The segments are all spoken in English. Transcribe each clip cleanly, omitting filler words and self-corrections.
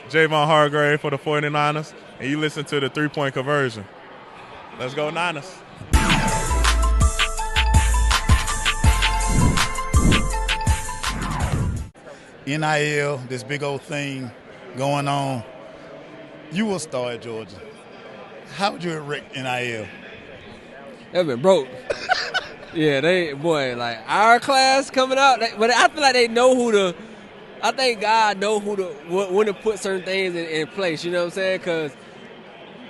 Javon Hargrave for the 49ers, and you listen to the three-point conversion. Let's go Niners. NIL, this big old thing going on. You will star at Georgia. How would you erect NIL? They've been broke. Yeah, like our class coming out, but I feel like they know I think God know when to put certain things in place, you know what I'm saying? Because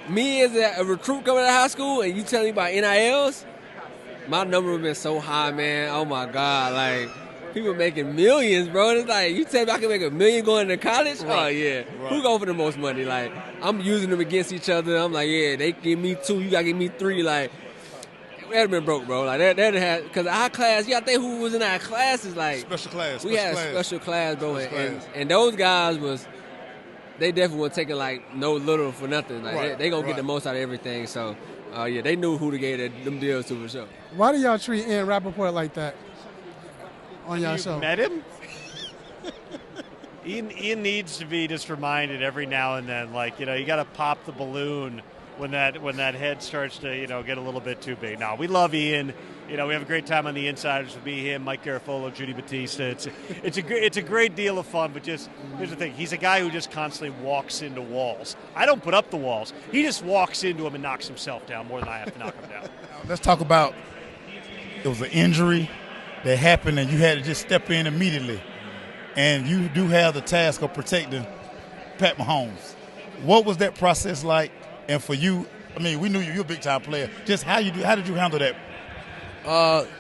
me as a recruit coming out of high school and you telling me about NILs, my number have been so high, man. Oh, my God. Like, people making millions, bro. It's like, you tell me I can make $1 million going to college? Right. Oh, yeah. Right. Who go for the most money? Like, I'm using them against each other. I'm like, yeah, they give me 2, you got to give me 3. Like, they'd have been broke, bro. Like, that had, because our class, I think who was in our class is like. Special class. We had a special class, bro. And those guys they definitely weren't taking, like, no little for nothing. Like, they going to get the most out of everything. So, yeah, they knew who to give them deals to for sure. Why do y'all treat Ian Rappaport like that on y'all show? Met him? Ian needs to be just reminded every now and then, like, you got to pop the balloon when that head starts to, get a little bit too big. Now, we love Ian. We have a great time on the Insiders with me, him, Mike Garafolo, Judy Batista. It's a great deal of fun, but just here's the thing. He's a guy who just constantly walks into walls. I don't put up the walls. He just walks into them and knocks himself down more than I have to knock him down. Let's talk about it was an injury that happened and you had to just step in immediately. And you do have the task of protecting Pat Mahomes. What was that process like? And for you, I mean, we knew you're a big-time player. Just how did you handle that?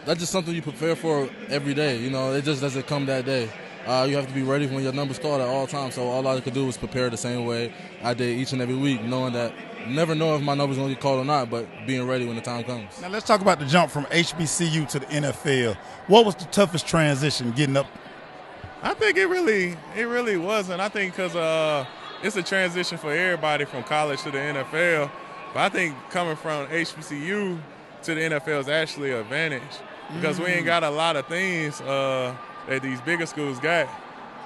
That's just something you prepare for every day. It just doesn't come that day. You have to be ready when your numbers start at all times. So all I could do was prepare the same way I did each and every week, knowing that never know if my number's going to get called or not, but being ready when the time comes. Now let's talk about the jump from HBCU to the NFL. What was the toughest transition getting up? I think it really wasn't. I think because it's a transition for everybody from college to the NFL. But I think coming from HBCU to the NFL is actually an advantage because we ain't got a lot of things that these bigger schools got.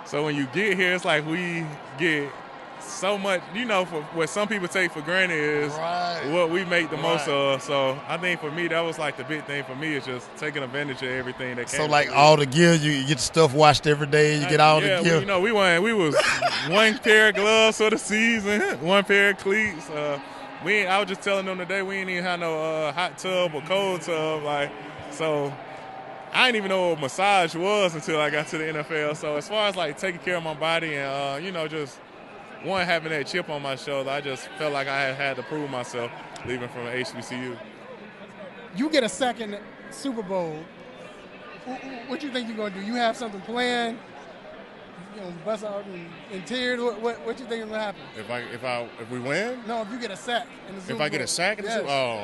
So when you get here, it's like we get so much, for what some people take for granted is what we make the most of. So I think for me, that was like the big thing for me is just taking advantage of everything that came. So like all the gear, you get the stuff washed every day, you get all the gear. We was one pair of gloves for the season, one pair of cleats. I was just telling them today we ain't even have no hot tub or cold tub. So I didn't even know what massage was until I got to the NFL. So as far as like taking care of my body and, just having that chip on my shoulder, I just felt like I had to prove myself leaving from HBCU. You get a second Super Bowl. What you think you're going to do? You have something planned? Bust out in tears. What you think is going to happen? If we win? No, if you get a sack in the Super Bowl. If I get a sack in the Super Bowl?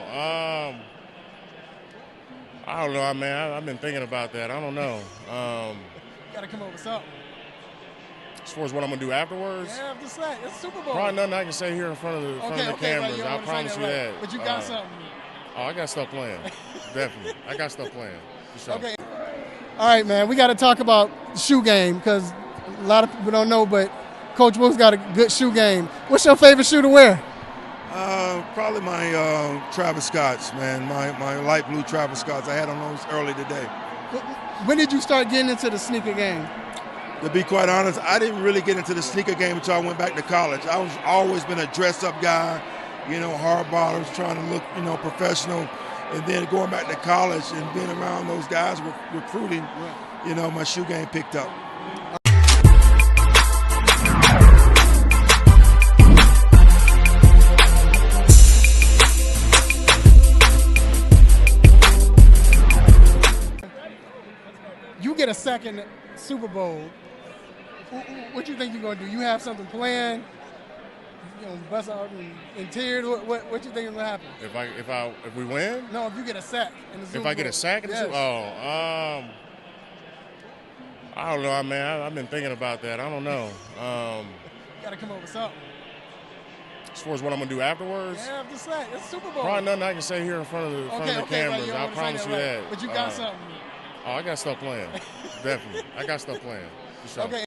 I don't know, man. I've been thinking about that. I don't know. You got to come up with something. As far as what I'm going to do afterwards? Yeah, after sack. It's Super Bowl. Probably nothing I can say here in front of the cameras. Right. I promise you that. But you got something. Oh, I got stuff planned. Definitely. I got stuff planned. For sure. Okay. All right, man. We got to talk about the shoe game because a lot of people don't know, but Coach Wilkes got a good shoe game. What's your favorite shoe to wear? Probably my Travis Scotts, man. My light blue Travis Scotts. I had on those early today. When did you start getting into the sneaker game? To be quite honest, I didn't really get into the sneaker game until I went back to college. I was always been a dress-up guy, hard bottoms, trying to look, professional. And then going back to college and being around those guys recruiting, my shoe game picked up. You get a second Super Bowl. What you think you're going to do? You have something planned? Bust out in tears. What you think is going to happen? If we win? No, if you get a sack in the Super Bowl. If I get a sack in the Super Bowl? I don't know, man. I've been thinking about that. I don't know. You got to come up with something. As far as what I'm going to do afterwards? Yeah, after sack. It's Super Bowl. Probably nothing I can say here in front of the cameras. Right. I promise you that. But you got something. Oh, I got stuff planned. Definitely. I got stuff planned. For sure. Okay.